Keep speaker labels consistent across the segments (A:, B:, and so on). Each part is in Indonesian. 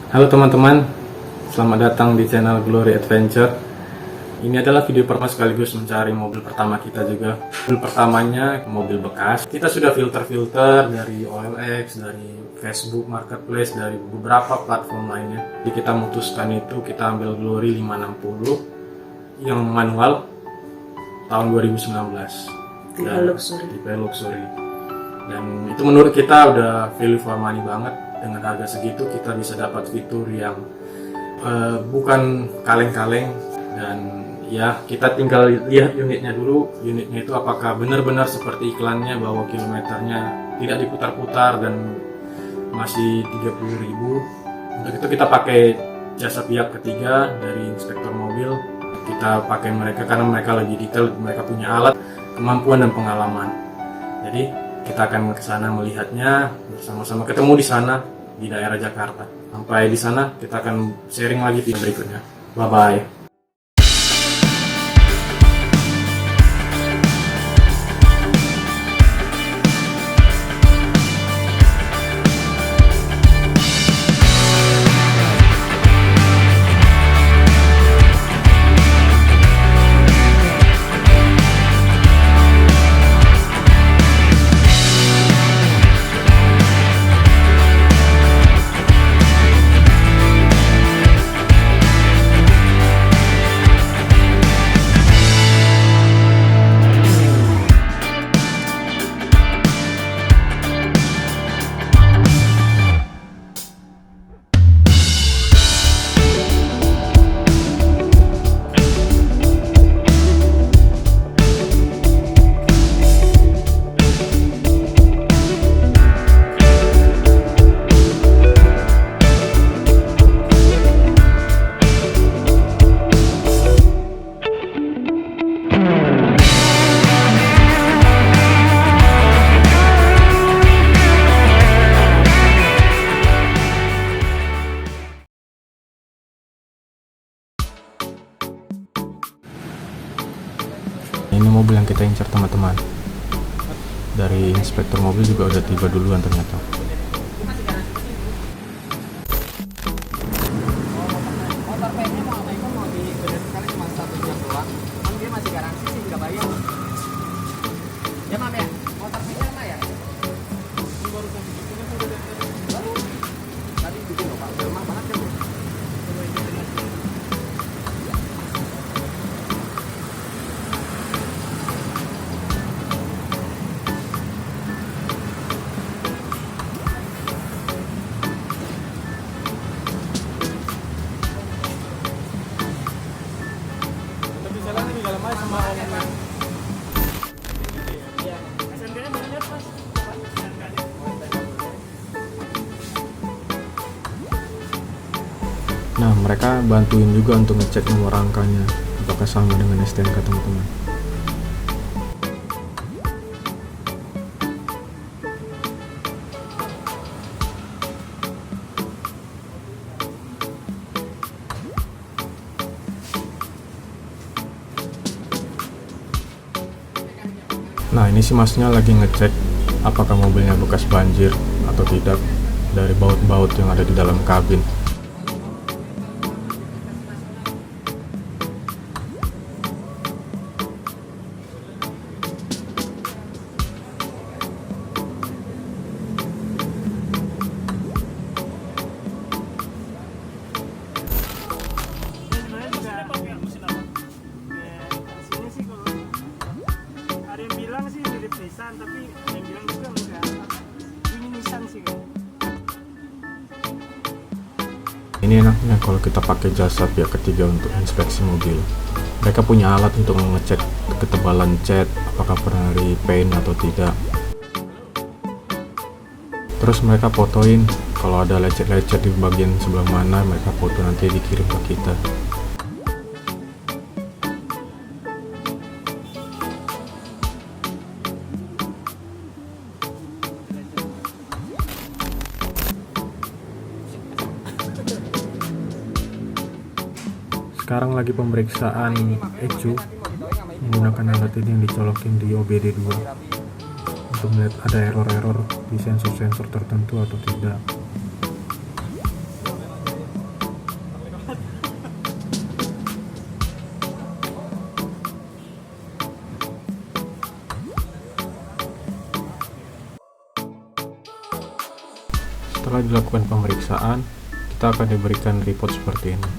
A: Halo teman-teman, selamat datang di channel Glory Adventure. Ini adalah video pertama sekaligus mencari mobil pertama kita juga. Mobil pertamanya mobil bekas. Kita sudah filter-filter dari OLX, dari Facebook Marketplace, dari beberapa platform lainnya. Jadi kita memutuskan itu kita ambil Glory 560 yang manual tahun 2019. Tipe luxury. Dan itu menurut kita udah value for money banget. Dengan harga segitu kita bisa dapat fitur yang bukan kaleng-kaleng, dan ya kita tinggal lihat unitnya dulu. Unitnya itu apakah benar-benar seperti iklannya bahwa kilometernya tidak diputar-putar dan masih 30.000. Untuk itu kita pakai jasa pihak ketiga dari inspektor mobil. Kita pakai mereka karena mereka lebih detail, mereka punya alat, kemampuan dan pengalaman. Jadi kita akan ke sana melihatnya bersama-sama, ketemu di sana di daerah Jakarta. Sampai di sana kita akan sharing lagi video berikutnya. Bye bye. Ini mobil yang kita incar teman-teman. Dari inspektur mobil juga udah tiba duluan ternyata. Nah, mereka bantuin juga untuk ngecek nomor rangkanya apakah sama dengan STNK teman-teman. Nah, ini si masnya lagi ngecek apakah mobilnya bekas banjir atau tidak dari baut-baut yang ada di dalam kabin.
B: Tapi yang bilang juga enggak, ini Nissan sih kan.
A: Ini enaknya kalau kita pakai jasa pihak ketiga untuk inspeksi mobil. Mereka punya alat untuk mengecek ketebalan cat, apakah pernah repaint atau tidak. Terus mereka fotoin kalau ada lecet-lecet di bagian sebelah mana, mereka foto nanti dikirim ke kita. Sekarang lagi pemeriksaan ECU menggunakan alat ini yang dicolokin di OBD2 untuk melihat ada error-error di sensor-sensor tertentu atau tidak. Setelah dilakukan pemeriksaan, kita akan diberikan report seperti ini.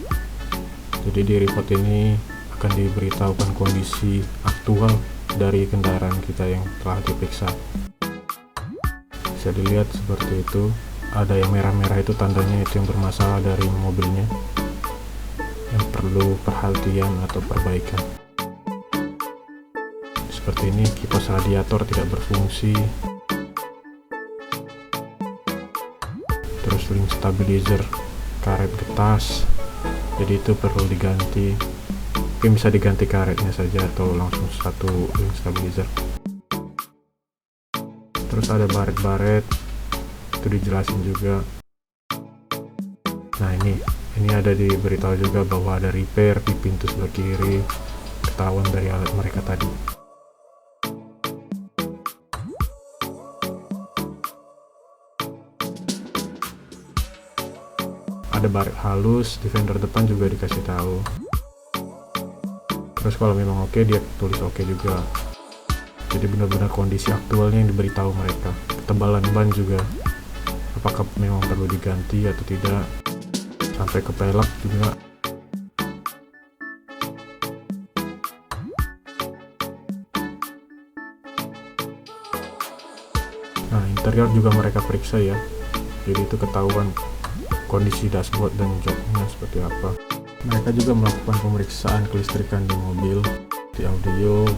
A: Jadi di report ini akan diberitahukan kondisi aktual dari kendaraan kita yang telah diperiksa. Bisa dilihat seperti itu, ada yang merah-merah itu tandanya itu yang bermasalah dari mobilnya, yang perlu perhatian atau perbaikan. Seperti ini, kipas radiator tidak berfungsi, terus ring stabilizer karet getas, jadi itu perlu diganti. Mungkin bisa diganti karetnya saja atau langsung satu ring stabilizer. Terus ada baret-baret, itu dijelasin juga. Nah ini ada diberitahu juga bahwa ada repair di pintu sebelah kiri, ketahuan dari alat mereka tadi. Ada baret halus di fender depan juga dikasih tahu. Terus kalau memang oke, dia tulis oke juga. Jadi benar-benar kondisi aktualnya yang diberitahu mereka. Ketebalan ban juga, apakah memang perlu diganti atau tidak, sampai ke pelek juga. Nah, interior juga mereka periksa ya, jadi itu ketahuan kondisi dashboard dan joknya seperti apa. Mereka juga melakukan pemeriksaan kelistrikan di mobil, di audio,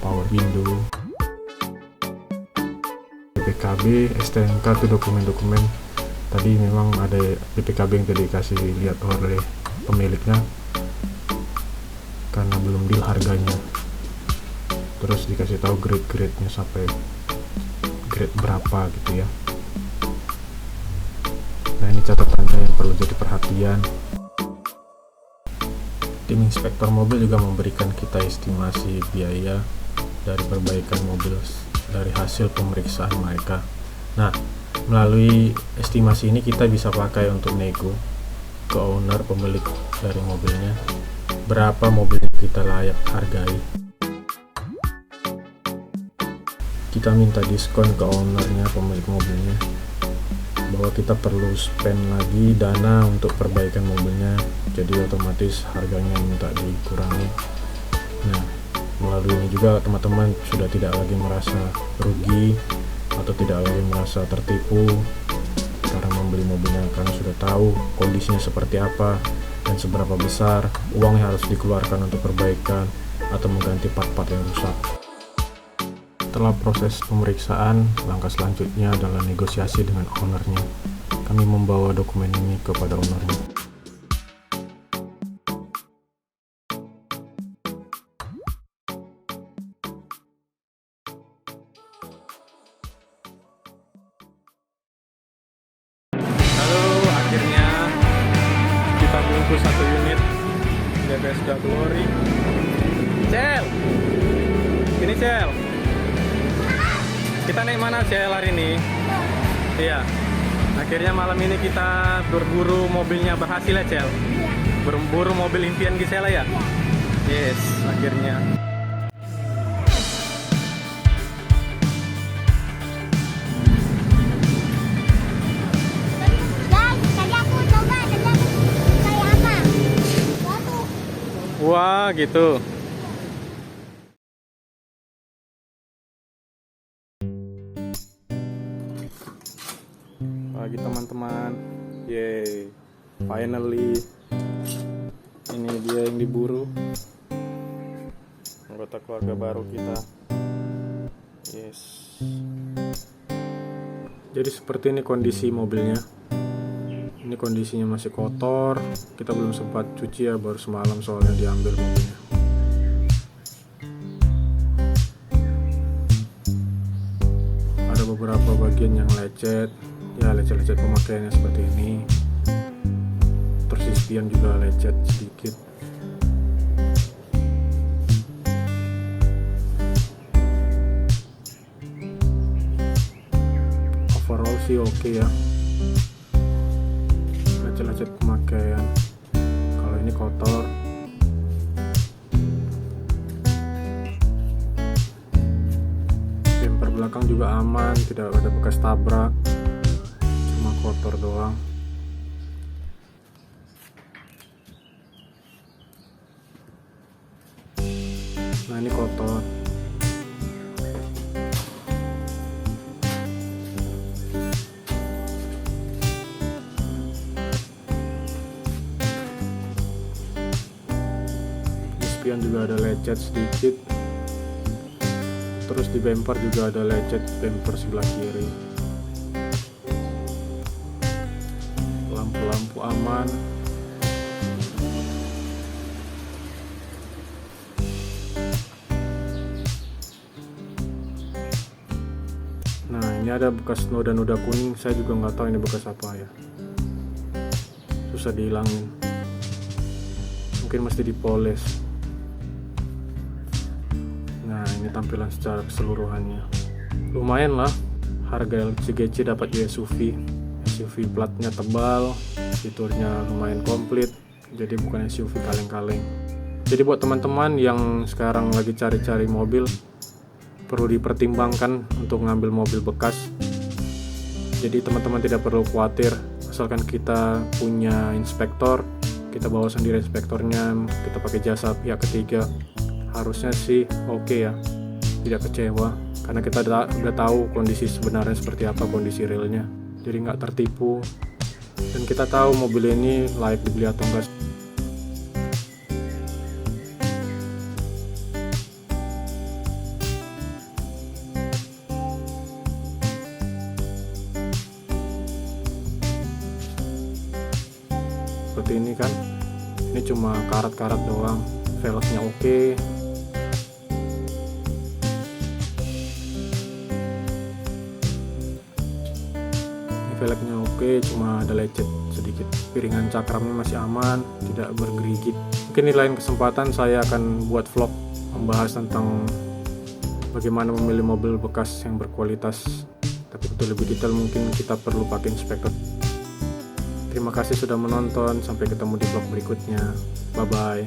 A: power window, BPKB, STNK, itu dokumen-dokumen. Tadi memang ada BPKB yang tadi dikasih lihat oleh pemiliknya karena belum deal harganya. Terus dikasih tahu grade-grade-nya sampai grade berapa gitu ya. Nah, ini catatannya yang perlu jadi perhatian. Tim inspektor mobil juga memberikan kita estimasi biaya dari perbaikan mobil dari hasil pemeriksaan mereka. Nah, melalui estimasi ini kita bisa pakai untuk nego ke owner pemilik dari mobilnya berapa mobil yang kita layak hargai. Kita minta diskon ke ownernya, pemilik mobilnya, bahwa kita perlu spend lagi dana untuk perbaikan mobilnya, jadi otomatis harganya minta dikurangi. Nah, melalui ini juga teman-teman sudah tidak lagi merasa rugi atau tidak lagi merasa tertipu cara membeli mobilnya, karena sudah tahu kondisinya seperti apa dan seberapa besar uang yang harus dikeluarkan untuk perbaikan atau mengganti part-part yang rusak. Setelah proses pemeriksaan, langkah selanjutnya adalah negosiasi dengan ownernya. Kami membawa dokumen ini kepada ownernya. Lalu akhirnya kita bungkus satu unit DBSD Glory. Cel, ini Cel. Kita naik mana Cel hari ini? Iya. Akhirnya malam ini kita berburu mobilnya berhasil ya Cel? Berburu mobil impian Gisela ya? Yes, akhirnya. Wah, gitu. Pagi teman-teman. Yeay. Finally. Ini dia yang diburu. Anggota keluarga baru kita. Yes. Jadi seperti ini kondisi mobilnya. Ini kondisinya masih kotor. Kita belum sempat cuci ya, baru semalam soalnya diambil mobilnya. Ada beberapa bagian yang lecet. Ya, lecet-lecet pemakaiannya seperti ini. Terus di spion juga lecet sedikit. Overall sih oke ya. Lecet-lecet pemakaian. Kalau ini kotor. Bumper belakang juga aman, tidak ada bekas tabrak. Cuma kotor doang. Nah ini kotor. Di spion juga ada lecet sedikit. Terus di bumper juga ada lecet bumper sebelah kiri. Lampu-lampu aman. Nah ini ada bekas noda-noda kuning, saya juga nggak tahu ini bekas apa ya, susah dihilangin, mungkin mesti dipoles. Nah ini tampilan secara keseluruhannya, lumayan lah, harga LCGC dapat di SUV platnya tebal, fiturnya lumayan komplit, jadi bukan SUV kaleng-kaleng. Jadi buat teman-teman yang sekarang lagi cari-cari mobil, perlu dipertimbangkan untuk ngambil mobil bekas. Jadi teman-teman tidak perlu khawatir, asalkan kita punya inspektor, kita bawa sendiri inspektornya, kita pakai jasa pihak ketiga, harusnya sih oke ya, tidak kecewa, karena kita udah tahu kondisi sebenarnya seperti apa, kondisi realnya, jadi nggak tertipu, dan kita tahu mobil ini layak dibeli atau enggak. Seperti ini kan, ini cuma karat-karat doang, velgnya oke. Ini velgnya oke, cuma ada lecet sedikit. Piringan cakramnya masih aman, tidak bergerigit. Mungkin di lain kesempatan saya akan buat vlog membahas tentang bagaimana memilih mobil bekas yang berkualitas. Tapi untuk lebih detail mungkin kita perlu pakai inspektor. Terima kasih sudah menonton, sampai ketemu di vlog berikutnya. Bye-bye.